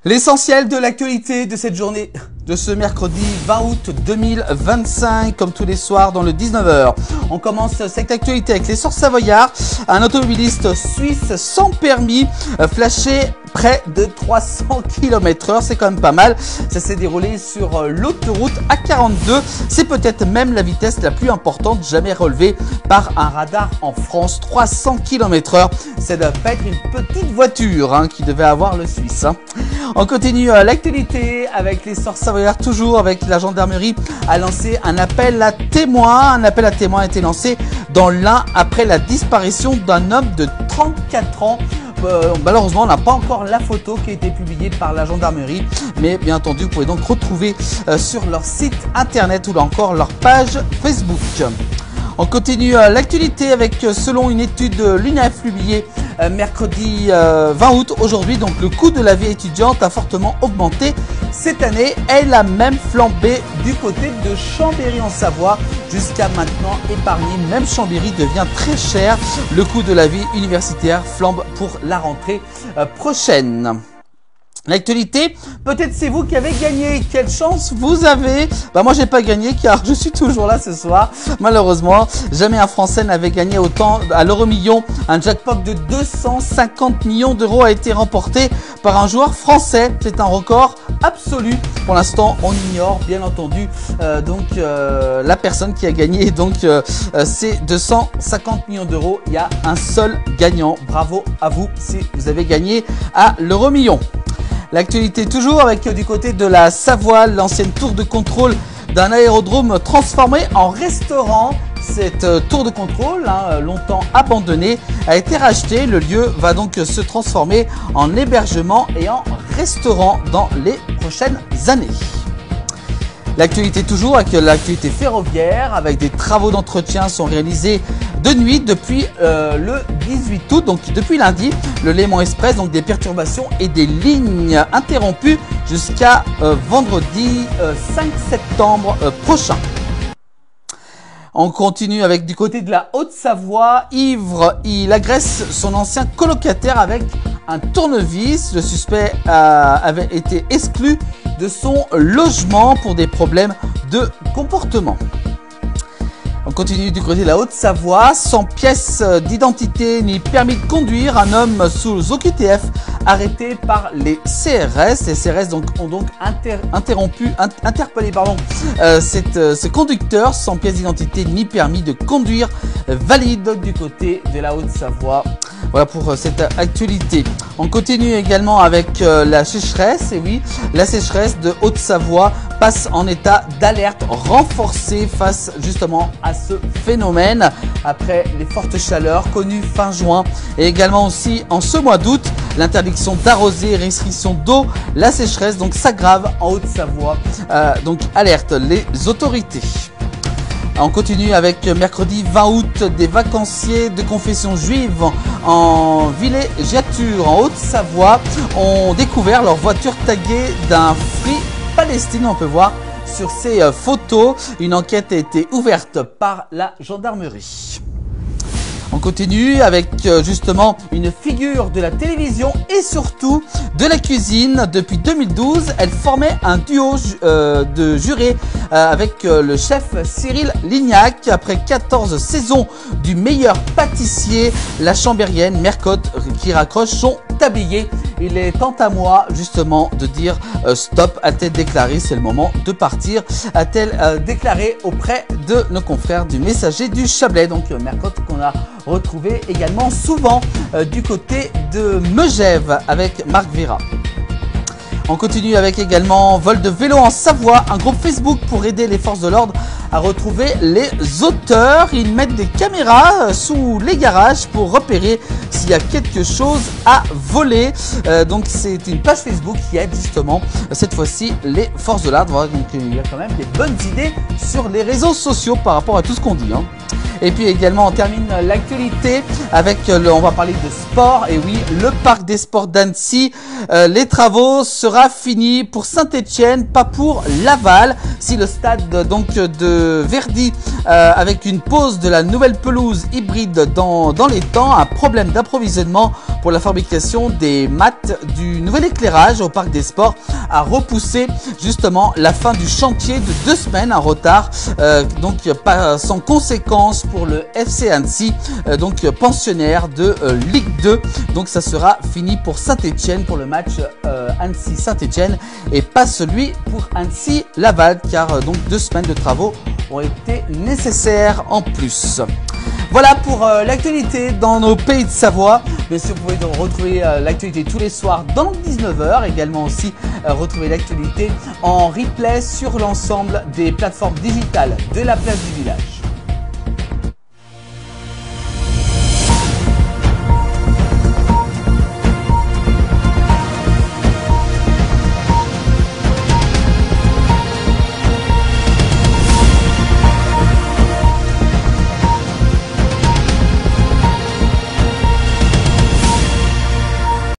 L'essentiel de l'actualité de cette journée de ce mercredi 20 août 2025, comme tous les soirs dans le 19h. On commence cette actualité avec l'essor savoyard. Un automobiliste suisse sans permis flashé près de 300 km/h, c'est quand même pas mal. Ça s'est déroulé sur l'autoroute A42. C'est peut-être même la vitesse la plus importante jamais relevée par un radar en France. 300 km/h, ça doit pas être une petite voiture qui devait avoir le Suisse. On continue l'actualité avec l'essor savoyard, toujours avec la gendarmerie a lancé un appel à témoins. Un appel à témoins a été lancé dans l'Ain après la disparition d'un homme de 34 ans. Malheureusement, on n'a pas encore la photo qui a été publiée par la gendarmerie, mais bien entendu, vous pouvez donc retrouver sur leur site internet ou là encore leur page Facebook. On continue l'actualité avec, selon une étude de l'UNEF publiée mercredi 20 août, aujourd'hui, donc le coût de la vie étudiante a fortement augmenté cette année. Elle a même flambé du côté de Chambéry en Savoie, jusqu'à maintenant épargné. Même Chambéry devient très cher. Le coût de la vie universitaire flambe pour la rentrée prochaine. L'actualité, peut-être c'est vous qui avez gagné. Quelle chance vous avez. Moi j'ai pas gagné car je suis toujours là ce soir. Malheureusement, jamais un Français n'avait gagné autant à l'euro-million. Un jackpot de 250 millions d'euros a été remporté par un joueur français. C'est un record absolu. Pour l'instant, on ignore bien entendu la personne qui a gagné ces 250 millions d'euros. Il y a un seul gagnant. Bravo à vous si vous avez gagné à l'euro-million. L'actualité toujours avec du côté de la Savoie, l'ancienne tour de contrôle d'un aérodrome transformé en restaurant. Cette tour de contrôle, longtemps abandonnée, a été rachetée. Le lieu va donc se transformer en hébergement et en restaurant dans les prochaines années. L'actualité toujours avec l'actualité ferroviaire, avec des travaux d'entretien sont réalisés de nuit depuis le 18 août, donc depuis lundi. Le Léman Express, donc des perturbations et des lignes interrompues jusqu'à vendredi 5 septembre prochain. On continue avec du côté de la Haute-Savoie. Ivre, il agresse son ancien colocataire avec un tournevis. Le suspect avait été exclu de son logement pour des problèmes de comportement. On continue du côté de la Haute-Savoie. Sans pièce d'identité ni permis de conduire, un homme sous OQTF arrêté par les CRS. Les CRS ont donc interpellé ce conducteur sans pièce d'identité ni permis de conduire valide du côté de la Haute-Savoie. Voilà pour cette actualité. On continue également avec la sécheresse. Et oui, la sécheresse de Haute-Savoie passe en état d'alerte renforcée face justement à ce phénomène après les fortes chaleurs connues fin juin et également aussi en ce mois d'août. L'interdiction d'arroser et restriction d'eau, la sécheresse donc s'aggrave en Haute-Savoie. Donc alerte les autorités. On continue avec mercredi 20 août, des vacanciers de confession juive en villégiature en Haute-Savoie ont découvert leur voiture taguée d'un Free Palestine. On peut voir sur ces photos. Une enquête a été ouverte par la gendarmerie. On continue avec justement une figure de la télévision et surtout de la cuisine. Depuis 2012, elle formait un duo de jurés avec le chef Cyril Lignac. Après 14 saisons du meilleur pâtissier, la chambérienne Mercotte qui raccroche son tablier. Il est temps à moi justement de dire stop, a-t-elle déclaré, c'est le moment de partir, a-t-elle déclaré auprès de nos confrères du Messager du Chablais. Donc Mercotte qu'on a retrouvé également souvent du côté de Megève avec Marc Vera. On continue avec également vol de vélo en Savoie, un groupe Facebook pour aider les forces de l'ordre à retrouver les auteurs. Ils mettent des caméras sous les garages pour repérer s'il y a quelque chose à voler. Donc c'est une page Facebook qui aide justement cette fois-ci les forces de l'ordre. Voilà, donc il y a quand même des bonnes idées sur les réseaux sociaux par rapport à tout ce qu'on dit. Et puis également on termine l'actualité avec on va parler de sport. Et oui, le parc des sports d'Annecy, les travaux sera fini pour Saint-Étienne, pas pour Laval. Si le stade donc de Verdi avec une pose de la nouvelle pelouse hybride dans les temps, un problème d'approvisionnement pour la fabrication des mates du nouvel éclairage au parc des sports a repoussé justement la fin du chantier de 2 semaines, en retard, donc pas sans conséquence pour le FC Annecy, donc pensionnaire de Ligue 2. Donc ça sera fini pour Saint-Étienne pour le match Annecy-Saint-Étienne et pas celui pour Annecy-Laval, car donc 2 semaines de travaux ont été nécessaires en plus. Voilà pour l'actualité dans nos pays de Savoie. Bien sûr, vous pouvez retrouver l'actualité tous les soirs dans 19h. Également aussi retrouver l'actualité en replay sur l'ensemble des plateformes digitales de la place du village.